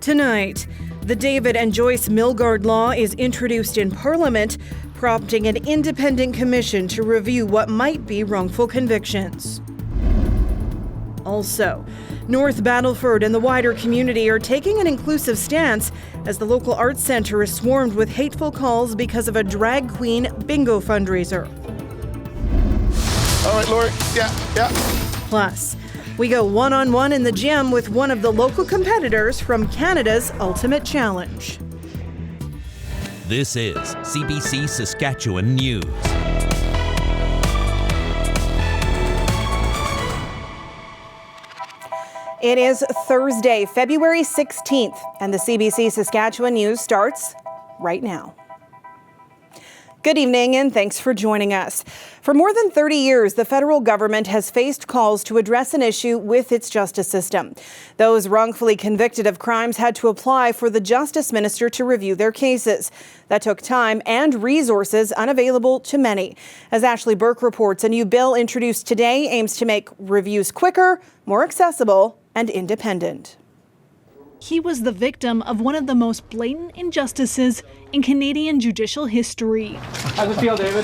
Tonight, the David and Joyce Milgaard law is introduced in Parliament, prompting an independent commission to review what might be wrongful convictions. Also, North Battleford and the wider community are taking an inclusive stance as the local arts centre is swarmed with hateful calls because of a drag queen bingo fundraiser. All right, Lori. Yeah. Plus, we go one-on-one in the gym with one of the local competitors from Canada's Ultimate Challenge. This is CBC Saskatchewan News. It is Thursday, February 16th, and the CBC Saskatchewan News starts right now. Good evening, and thanks for joining us. For more than 30 years, the federal government has faced calls to address an issue with its justice system. Those wrongfully convicted of crimes had to apply for the justice minister to review their cases. That took time and resources unavailable to many. As Ashley Burke reports, a new bill introduced today aims to make reviews quicker, more accessible, and independent. He was the victim of one of the most blatant injustices in Canadian judicial history. How's it feel, David?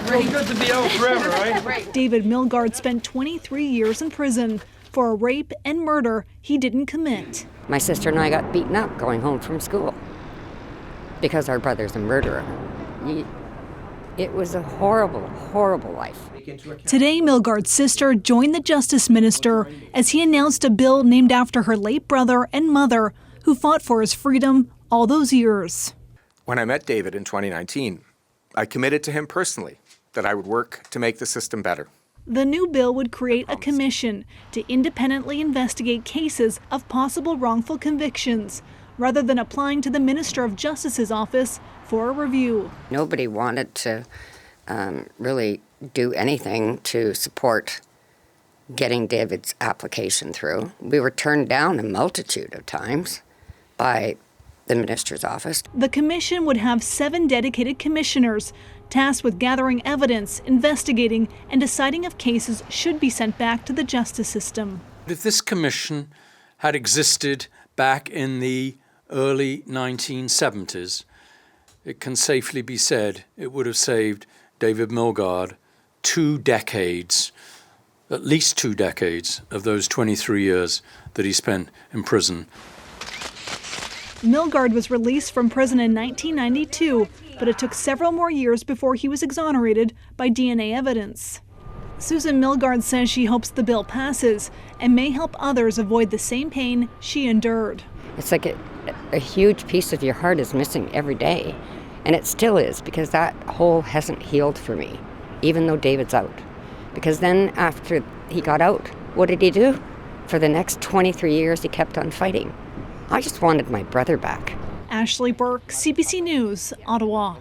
Pretty good to be out forever, right? David Milgaard spent 23 years in prison for a rape and murder he didn't commit. My sister and I got beaten up going home from school because our brother's a murderer. It was a horrible, horrible life. Today, Milgaard's sister joined the justice minister as he announced a bill named after her late brother and mother who fought for his freedom all those years. When I met David in 2019, I committed to him personally that I would work to make the system better. The new bill would create a commission to independently investigate cases of possible wrongful convictions, rather than applying to the Minister of Justice's office for a review. Nobody wanted to really do anything to support getting David's application through. We were turned down a multitude of times by the minister's office. The commission would have 7 dedicated commissioners tasked with gathering evidence, investigating, and deciding if cases should be sent back to the justice system. If this commission had existed back in the early 1970s, it can safely be said it would have saved David Milgaard 2 decades, at least 2 decades of those 23 years that he spent in prison. Milgaard was released from prison in 1992, but it took several more years before he was exonerated by DNA evidence. Susan Milgaard says she hopes the bill passes and may help others avoid the same pain she endured. It's like a huge piece of your heart is missing every day, and it still is, because that hole hasn't healed for me, even though David's out. Because then after he got out, what did he do? For the next 23 years, he kept on fighting. I just wanted my brother back. Ashley Burke, CBC News, Ottawa.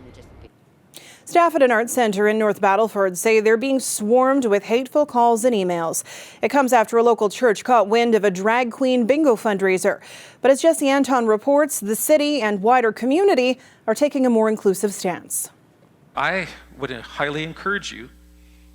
Staff at an art centre in North Battleford say they're being swarmed with hateful calls and emails. It comes after a local church caught wind of a drag queen bingo fundraiser. But as Jesse Anton reports, the city and wider community are taking a more inclusive stance. I would highly encourage you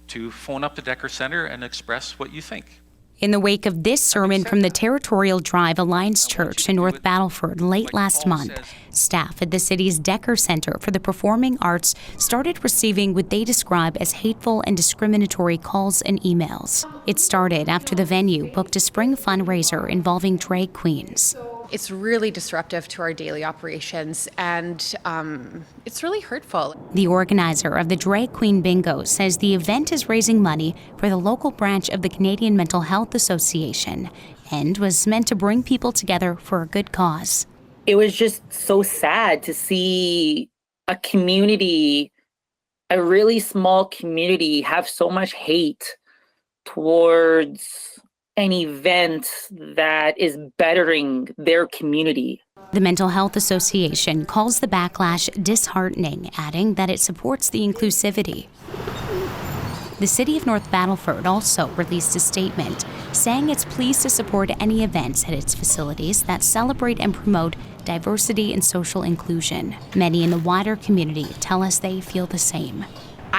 to phone up the Decker Centre and express what you think. In the wake of this sermon from the Territorial Drive Alliance Church in North Battleford late last month, staff at the city's Decker Centre for the Performing Arts started receiving what they describe as hateful and discriminatory calls and emails. It started after the venue booked a spring fundraiser involving drag queens. It's really disruptive to our daily operations, and it's really hurtful. The organizer of the Drag Queen Bingo says the event is raising money for the local branch of the Canadian Mental Health Association and was meant to bring people together for a good cause. It was just so sad to see a community, a really small community, have so much hate towards an event that is bettering their community. The Mental Health Association calls the backlash disheartening, adding that it supports the inclusivity. The City of North Battleford also released a statement saying it's pleased to support any events at its facilities that celebrate and promote diversity and social inclusion. Many in the wider community tell us they feel the same.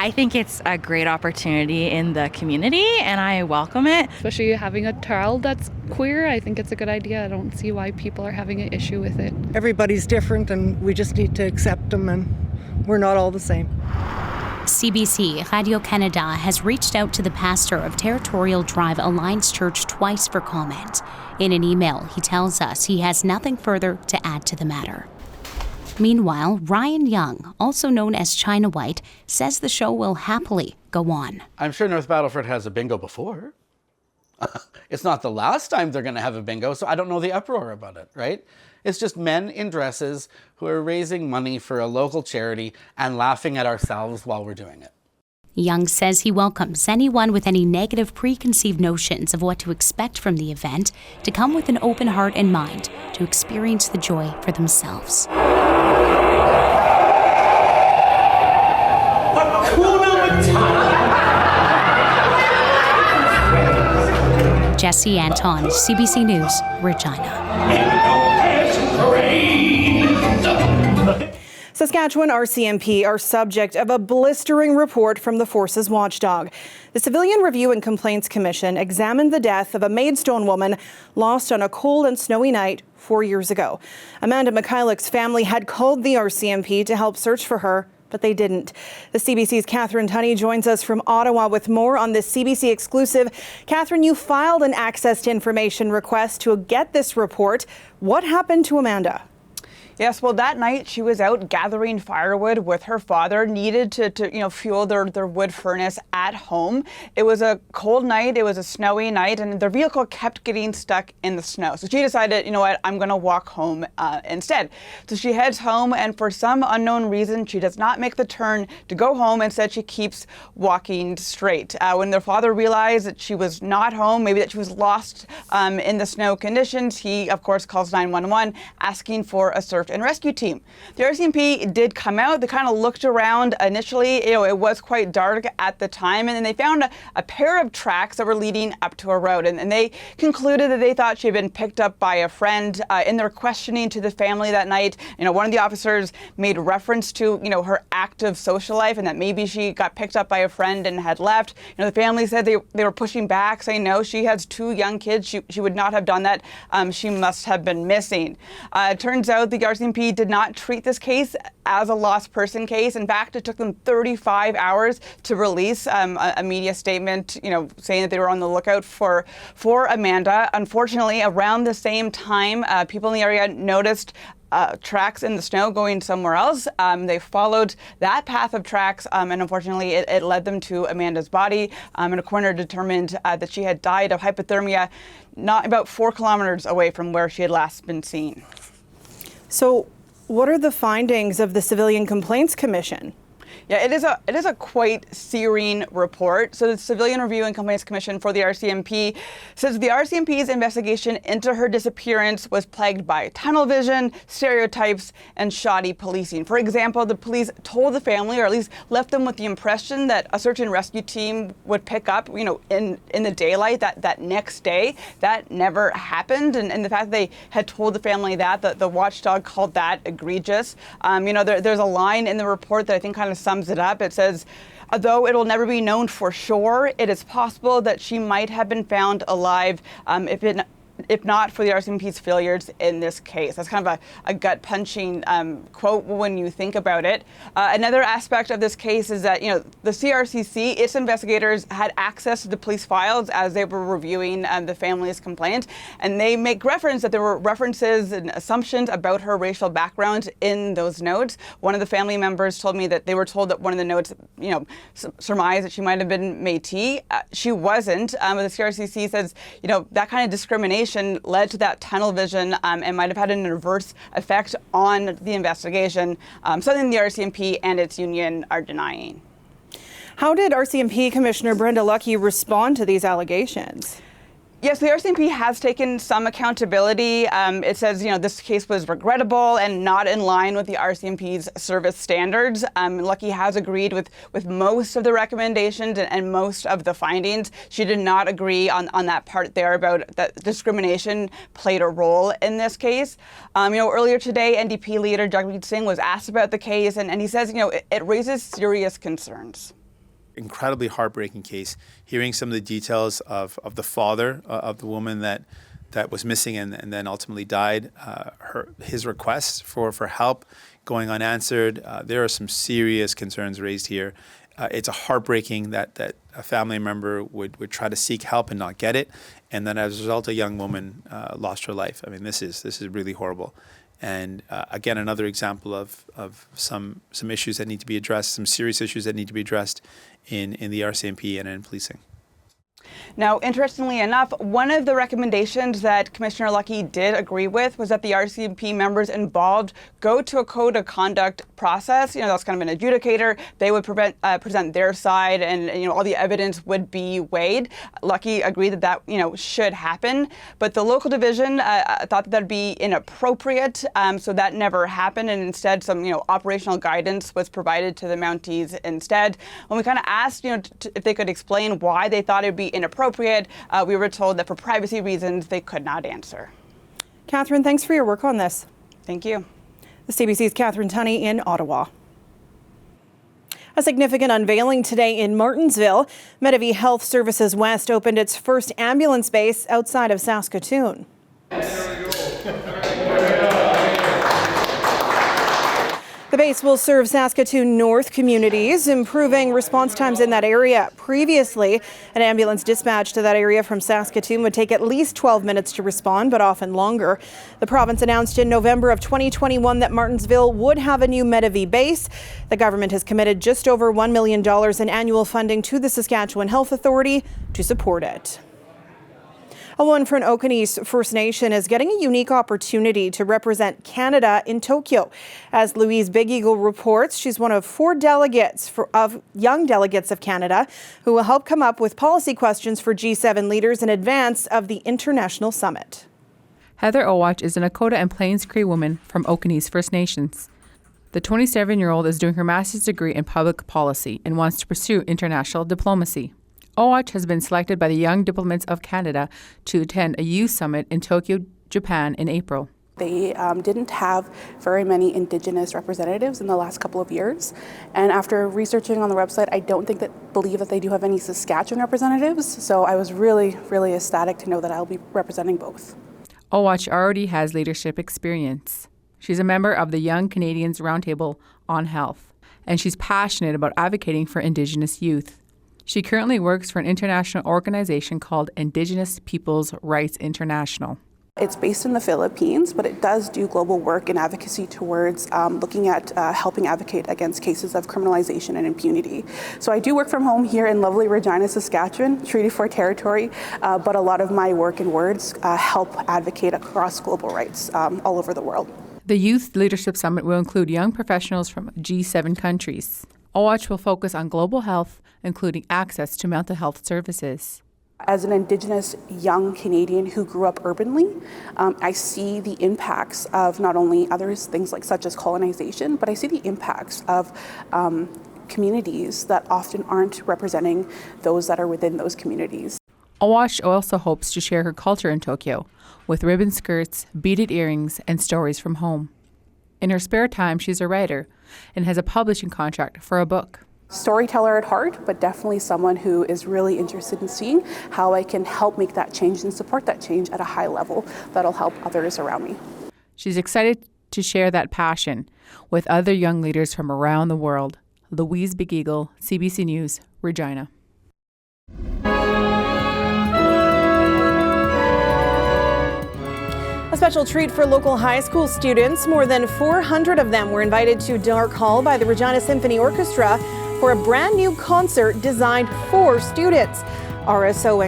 I think it's a great opportunity in the community and I welcome it. Especially having a child that's queer, I think it's a good idea. I don't see why people are having an issue with it. Everybody's different and we just need to accept them, and we're not all the same. CBC Radio-Canada has reached out to the pastor of Territorial Drive Alliance Church twice for comment. In an email, he tells us he has nothing further to add to the matter. Meanwhile, Ryan Young, also known as China White, says the show will happily go on. I'm sure North Battleford has a bingo before. It's not the last time they're going to have a bingo, so I don't know the uproar about it, right? It's just men in dresses who are raising money for a local charity and laughing at ourselves while we're doing it. Young says he welcomes anyone with any negative preconceived notions of what to expect from the event to come with an open heart and mind to experience the joy for themselves. Jesse Anton, CBC News, Regina. Saskatchewan RCMP are subject of a blistering report from the Forces Watchdog. The Civilian Review and Complaints Commission examined the death of a Maidstone woman lost on a cold and snowy night 4 years ago. Amanda Mikhailik's family had called the RCMP to help search for her, but they didn't. The CBC's Catherine Tunney joins us from Ottawa with more on this CBC exclusive. Catherine, you filed an access to information request to get this report. What happened to Amanda? Yes, well, that night she was out gathering firewood with her father, needed to fuel their wood furnace at home. It was a cold night, it was a snowy night, and their vehicle kept getting stuck in the snow. So she decided, you know what, I'm going to walk home instead. So she heads home, and for some unknown reason, she does not make the turn to go home. Instead, she keeps walking straight. When their father realized that she was not home, maybe that she was lost in the snow conditions, he, of course, calls 911, asking for a search and rescue team. The RCMP did come out. They kind of looked around initially. It was quite dark at the time, and then they found a pair of tracks that were leading up to a road, and they concluded that they thought she had been picked up by a friend. In their questioning to the family that night, one of the officers made reference to her active social life and that maybe she got picked up by a friend and had left. The family said they were pushing back, saying no, she has 2 young kids. She would not have done that. She must have been missing. It turns out the RCMP did not treat this case as a lost person case. In fact, it took them 35 hours to release a media statement, saying that they were on the lookout for Amanda. Unfortunately, around the same time, people in the area noticed tracks in the snow going somewhere else. They followed that path of tracks, and unfortunately, it led them to Amanda's body. And a coroner determined that she had died of hypothermia, not about 4 kilometers away from where she had last been seen. So, what are the findings of the Civilian Complaints Commission? Yeah, it is a quite searing report. So the Civilian Review and Complaints Commission for the RCMP says the RCMP's investigation into her disappearance was plagued by tunnel vision, stereotypes, and shoddy policing. For example, the police told the family, or at least left them with the impression that a search and rescue team would pick up, in the daylight that next day. That never happened. And the fact that they had told the family that, the watchdog called that egregious. There's a line in the report that I think kind of sums it up. It says, although it will never be known for sure, it is possible that she might have been found alive if not for the RCMP's failures in this case. That's kind of a gut-punching quote when you think about it. Another aspect of this case is that, the CRCC, its investigators had access to the police files as they were reviewing the family's complaint, and they make reference that there were references and assumptions about her racial background in those notes. One of the family members told me that they were told that one of the notes, surmised that she might have been Métis. She wasn't. But the CRCC says, that kind of discrimination led to that tunnel vision and might have had an adverse effect on the investigation, something the RCMP and its union are denying. How did RCMP Commissioner Brenda Lucki respond to these allegations? Yes, the RCMP has taken some accountability. It says, this case was regrettable and not in line with the RCMP's service standards. Lucki has agreed with most of the recommendations and most of the findings. She did not agree on that part there about that discrimination played a role in this case. Earlier today, NDP leader Jagmeet Singh was asked about the case, and he says, it raises serious concerns. incredibly heartbreaking case. Hearing some of the details of the father of the woman that was missing and then ultimately died, his requests for help going unanswered. There are some serious concerns raised here. It's a heartbreaking that a family member would try to seek help and not get it, and then as a result, a young woman lost her life. I mean, this is really horrible. And again, another example of some issues that need to be addressed, some serious issues that need to be addressed in the RCMP and in policing. Now, interestingly enough, one of the recommendations that Commissioner Lucky did agree with was that the RCMP members involved go to a code of conduct process. That's kind of an adjudicator. They would present their side, and all the evidence would be weighed. Lucky agreed that should happen, but the local division thought that'd be inappropriate, so that never happened, and instead some operational guidance was provided to the Mounties instead. When we kind of asked if they could explain why they thought it'd be inappropriate, we were told that for privacy reasons they could not answer. Catherine, thanks for your work on this. Thank you. The CBC's Catherine Tunney in Ottawa. A significant unveiling today in Martensville. Medavie Health Services West opened its first ambulance base outside of Saskatoon. The base will serve Saskatoon North communities, improving response times in that area. Previously, an ambulance dispatch to that area from Saskatoon would take at least 12 minutes to respond, but often longer. The province announced in November of 2021 that Martensville would have a new Medavie base. The government has committed just over $1 million in annual funding to the Saskatchewan Health Authority to support it. A woman from Okonee First Nation is getting a unique opportunity to represent Canada in Tokyo. As Louise Big Eagle reports, she's one of 4 delegates of young delegates of Canada who will help come up with policy questions for G7 leaders in advance of the international summit. Heather Owach is an Nakota and Plains Cree woman from Okonee First Nations. The 27-year-old is doing her master's degree in public policy and wants to pursue international diplomacy. Owach has been selected by the Young Diplomats of Canada to attend a youth summit in Tokyo, Japan in April. They didn't have very many Indigenous representatives in the last couple of years. And after researching on the website, I don't believe that they do have any Saskatchewan representatives. So I was really, really ecstatic to know that I'll be representing both. Owach already has leadership experience. She's a member of the Young Canadians Roundtable on Health, and she's passionate about advocating for Indigenous youth. She currently works for an international organization called Indigenous Peoples' Rights International. It's based in the Philippines, but it does do global work and advocacy towards looking at helping advocate against cases of criminalization and impunity. So I do work from home here in lovely Regina, Saskatchewan, Treaty 4 territory, but a lot of my work and words help advocate across global rights all over the world. The Youth Leadership Summit will include young professionals from G7 countries. Owach will focus on global health, including access to mental health services. As an Indigenous young Canadian who grew up urbanly, I see the impacts of not only things such as colonization, but I see the impacts of communities that often aren't representing those that are within those communities. Owach also hopes to share her culture in Tokyo with ribbon skirts, beaded earrings, and stories from home. In her spare time, she's a writer and has a publishing contract for a book. Storyteller at heart, but definitely someone who is really interested in seeing how I can help make that change and support that change at a high level that'll help others around me. She's excited to share that passion with other young leaders from around the world. Louise Big Eagle, CBC News, Regina. A special treat for local high school students. More than 400 of them were invited to Dark Hall by the Regina Symphony Orchestra for a brand new concert designed for students. RSO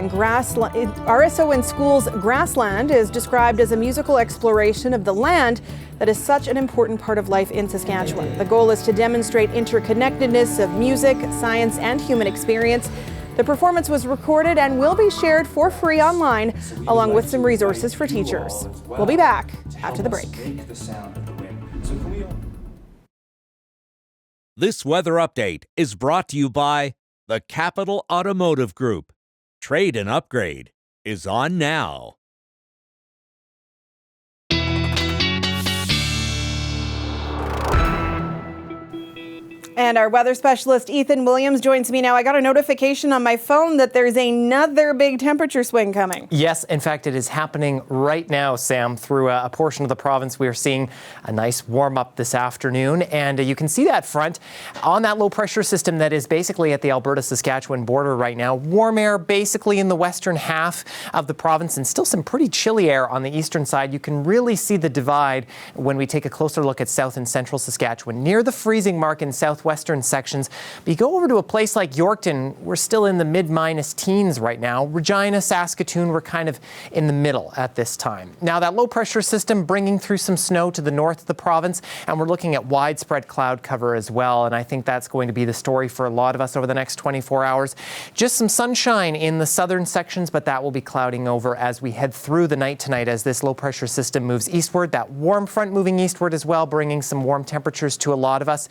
and School's Grassland is described as a musical exploration of the land that is such an important part of life in Saskatchewan. The goal is to demonstrate interconnectedness of music, science, and human experience. The performance was recorded and will be shared for free online, along with some resources for teachers. We'll be back after the break. This weather update is brought to you by the Capital Automotive Group. Trade and upgrade is on now. And our weather specialist, Ethan Williams, joins me now. I got a notification on my phone that there's another big temperature swing coming. Yes, in fact, it is happening right now, Sam. Through a portion of the province, we are seeing a nice warm up this afternoon. And you can see that front on that low pressure system that is basically at the Alberta-Saskatchewan border right now. Warm air basically in the western half of the province and still some pretty chilly air on the eastern side. You can really see the divide when we take a closer look at south and central Saskatchewan. Near the freezing mark in southwestern sections. But you go over to a place like Yorkton, we're still in the mid-minus teens right now. Regina, Saskatoon, we're kind of in the middle at this time. Now that low pressure system bringing through some snow to the north of the province, and we're looking at widespread cloud cover as well. And I think that's going to be the story for a lot of us over the next 24 hours. Just some sunshine in the southern sections, but that will be clouding over as we head through the night tonight as this low pressure system moves eastward. That warm front moving eastward as well, bringing some warm temperatures to a lot of us.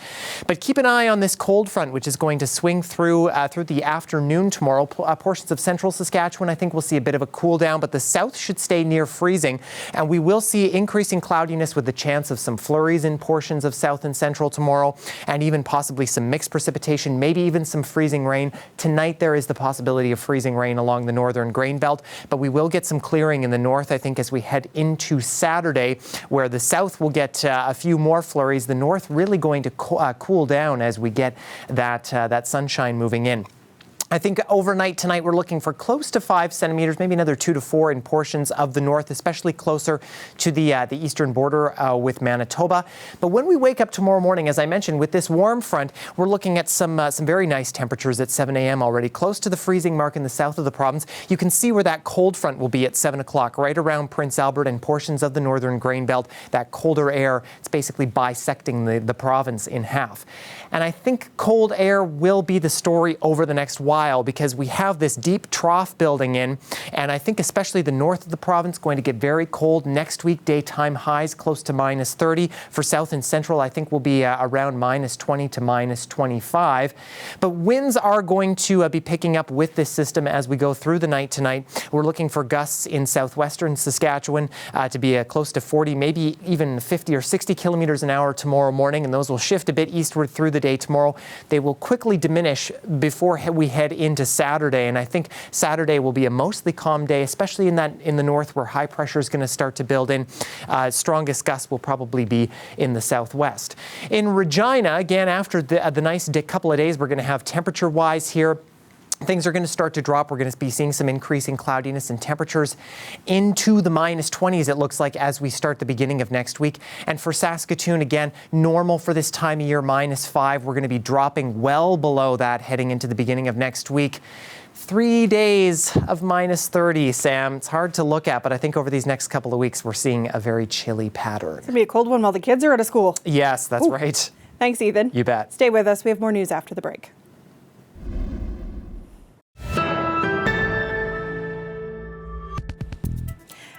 But keep an eye on this cold front, which is going to swing through the afternoon tomorrow. Portions of central Saskatchewan, I think we'll see a bit of a cool down, but the south should stay near freezing. And we will see increasing cloudiness with the chance of some flurries in portions of south and central tomorrow, and even possibly some mixed precipitation, maybe even some freezing rain. Tonight, there is the possibility of freezing rain along the northern grain belt, but we will get some clearing in the north, I think, as we head into Saturday, where the south will get a few more flurries. The north really going to cool down as we get that sunshine moving in. I think overnight tonight we're looking for close to 5 centimeters, maybe another 2 to 4 in portions of the north, especially closer to the eastern border with Manitoba. But when we wake up tomorrow morning, as I mentioned, with this warm front, we're looking at some very nice temperatures at 7 a.m. already, close to the freezing mark in the south of the province. You can see where that cold front will be at 7 o'clock, right around Prince Albert and portions of the northern grain belt. That colder air, it's basically bisecting the province in half. And I think cold air will be the story over the next while, because we have this deep trough building in, and I think especially the north of the province going to get very cold next week. Daytime highs close to minus 30. For south and central, I think will be around minus 20 to minus 25. But winds are going to be picking up with this system as we go through the night tonight. We're looking for gusts in southwestern Saskatchewan to be close to 40, maybe even 50 or 60 kilometers an hour tomorrow morning, and those will shift a bit eastward through the day tomorrow. They will quickly diminish before we head into Saturday, and I think Saturday will be a mostly calm day, especially in the north where high pressure is going to start to build in. Strongest gusts will probably be in the southwest. In Regina, again, after the nice couple of days we're going to have temperature-wise here, things are going to start to drop. We're going to be seeing some increasing cloudiness and temperatures into the minus 20s, it looks like, as we start the beginning of next week. And for Saskatoon, again, normal for this time of year, minus 5. We're going to be dropping well below that heading into the beginning of next week. 3 days of minus 30, Sam. It's hard to look at, but I think over these next couple of weeks, we're seeing a very chilly pattern. It's going to be a cold one while the kids are out of school. Yes, that's right. Thanks, Ethan. You bet. Stay with us. We have more news after the break.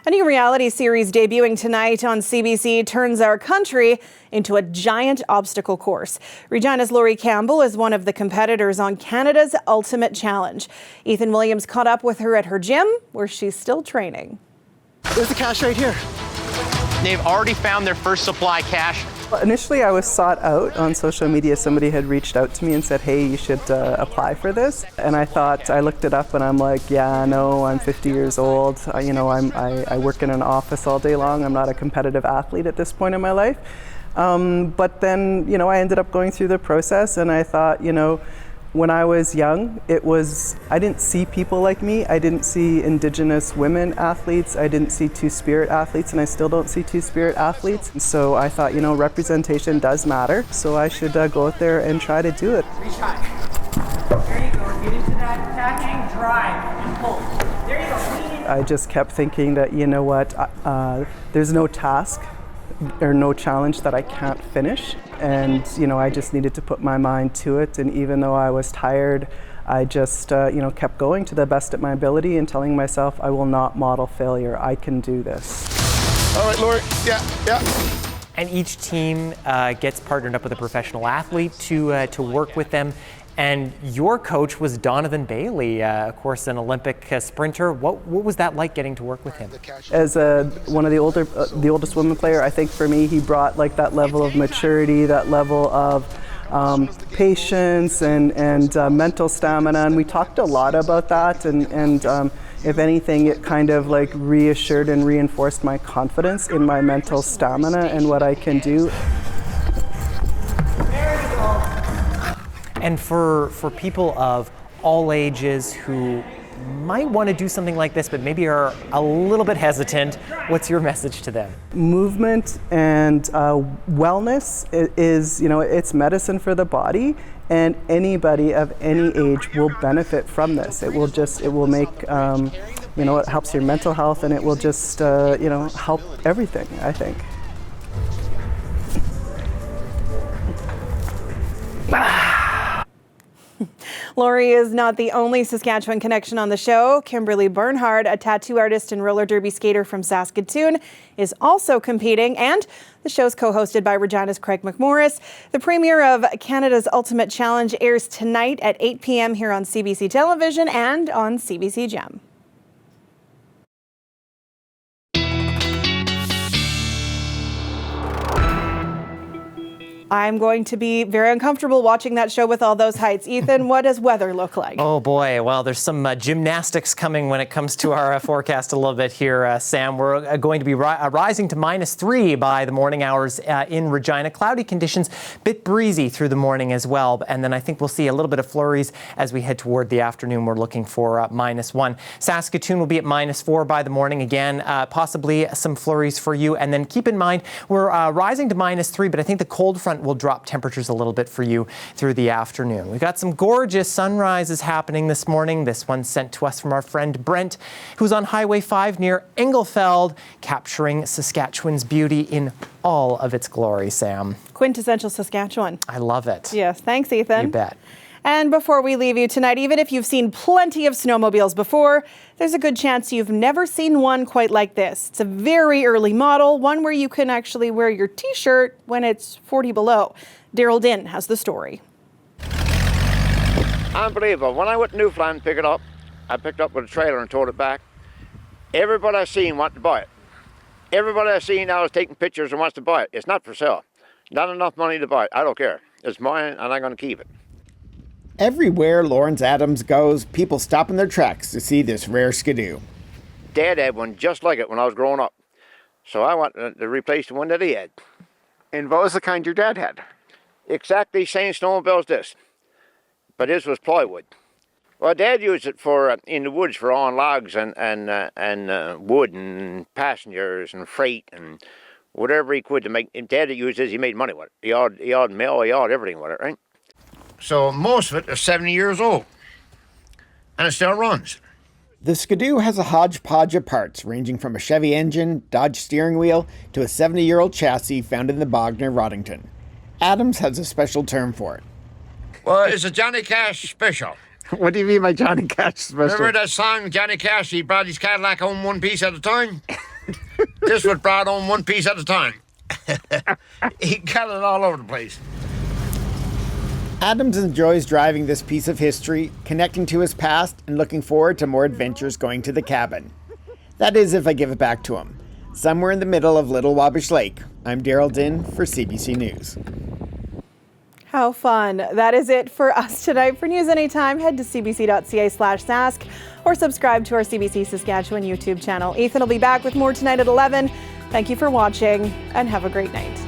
A new reality series debuting tonight on CBC turns our country into a giant obstacle course. Regina's Laurie Campbell is one of the competitors on Canada's Ultimate Challenge. Ethan Williams caught up with her at her gym, where she's still training. There's the cache right here. They've already found their first supply cache. Initially, I was sought out on social media. Somebody had reached out to me and said, hey, you should apply for this. And I looked it up and I'm like, yeah, no, I'm 50 years old. I work in an office all day long. I'm not a competitive athlete at this point in my life. But then, I ended up going through the process and I thought, when I was young, I didn't see people like me. I didn't see Indigenous women athletes. I didn't see Two-Spirit athletes, and I still don't see Two-Spirit athletes. And so I thought, representation does matter. So I should go out there and try to do it. Reach high. There you go. Get into that attacking drive and pull. There you go. I just kept thinking that, there's no task or no challenge that I can't finish. And, I just needed to put my mind to it. And even though I was tired, I just, kept going to the best of my ability and telling myself, I will not model failure. I can do this. All right, Laurie. Yeah. And each team gets partnered up with a professional athlete to work with them. And your coach was Donovan Bailey, of course, an Olympic sprinter. What was that like getting to work with him? As one of the oldest women player, I think for me, he brought like that level of maturity, that level of patience and mental stamina. And we talked a lot about that. And if anything, it kind of like reassured and reinforced my confidence in my mental stamina and what I can do. And for people of all ages who might want to do something like this, but maybe are a little bit hesitant, what's your message to them? Movement and wellness is, it's medicine for the body, and anybody of any age will benefit from this. It will make, it helps your mental health, and it will just, help everything, I think. Lori is not the only Saskatchewan connection on the show. Kimberly Bernhard, a tattoo artist and roller derby skater from Saskatoon, is also competing, and the show's co-hosted by Regina's Craig McMorris. The premiere of Canada's Ultimate Challenge airs tonight at 8 p.m. here on CBC Television and on CBC Gem. I'm going to be very uncomfortable watching that show with all those heights. Ethan, what does weather look like? Oh boy, well, there's some gymnastics coming when it comes to our forecast a little bit here, Sam. We're going to be rising to -3 by the morning hours in Regina. Cloudy conditions, bit breezy through the morning as well. And then I think we'll see a little bit of flurries as we head toward the afternoon. We're looking for -1. Saskatoon will be at -4 by the morning again, possibly some flurries for you. And then keep in mind, we're rising to -3, but I think the cold front will drop temperatures a little bit for you through the afternoon. We've got some gorgeous sunrises happening this morning. This one's sent to us from our friend Brent, who's on Highway 5 near Engelfeld, capturing Saskatchewan's beauty in all of its glory, Sam. Quintessential Saskatchewan. I love it. Yes, thanks, Ethan. You bet. And before we leave you tonight, even if you've seen plenty of snowmobiles before, there's a good chance you've never seen one quite like this. It's a very early model, one where you can actually wear your t-shirt when it's 40 below. Daryl Dinn has the story. Unbelievable. When I went to Newfoundland to pick it up, I picked up with a trailer and towed it back. Everybody I seen wanted to buy it. Everybody I seen now is taking pictures and wants to buy it. It's not for sale. Not enough money to buy it. I don't care. It's mine and I'm going to keep it. Everywhere Lawrence Adams goes, people stop in their tracks to see this rare skidoo. Dad had one just like it when I was growing up. So I want to replace the one that he had. And what was the kind your dad had? Exactly same snowmobile as this. But his was plywood. Well, Dad used it for in the woods for on logs and wood and passengers and freight and whatever he could to make. And Dad used his, he made money with it. He had mail, he had everything with it, right? So most of it is 70 years old, and it still runs. The Skidoo has a hodgepodge of parts, ranging from a Chevy engine, Dodge steering wheel, to a 70-year-old chassis found in the bog near Roddington. Adams has a special term for it. Well, it's a Johnny Cash special. What do you mean by Johnny Cash special? Remember that song, Johnny Cash, he brought his Cadillac home one piece at a time? This was brought home one piece at a time. He got it all over the place. Adams enjoys driving this piece of history, connecting to his past, and looking forward to more adventures going to the cabin. That is if I give it back to him. Somewhere in the middle of Little Wabash Lake, I'm Daryl Dinn for CBC News. How fun. That is it for us tonight. For news anytime, head to cbc.ca/sask or subscribe to our CBC Saskatchewan YouTube channel. Ethan will be back with more tonight at 11. Thank you for watching and have a great night.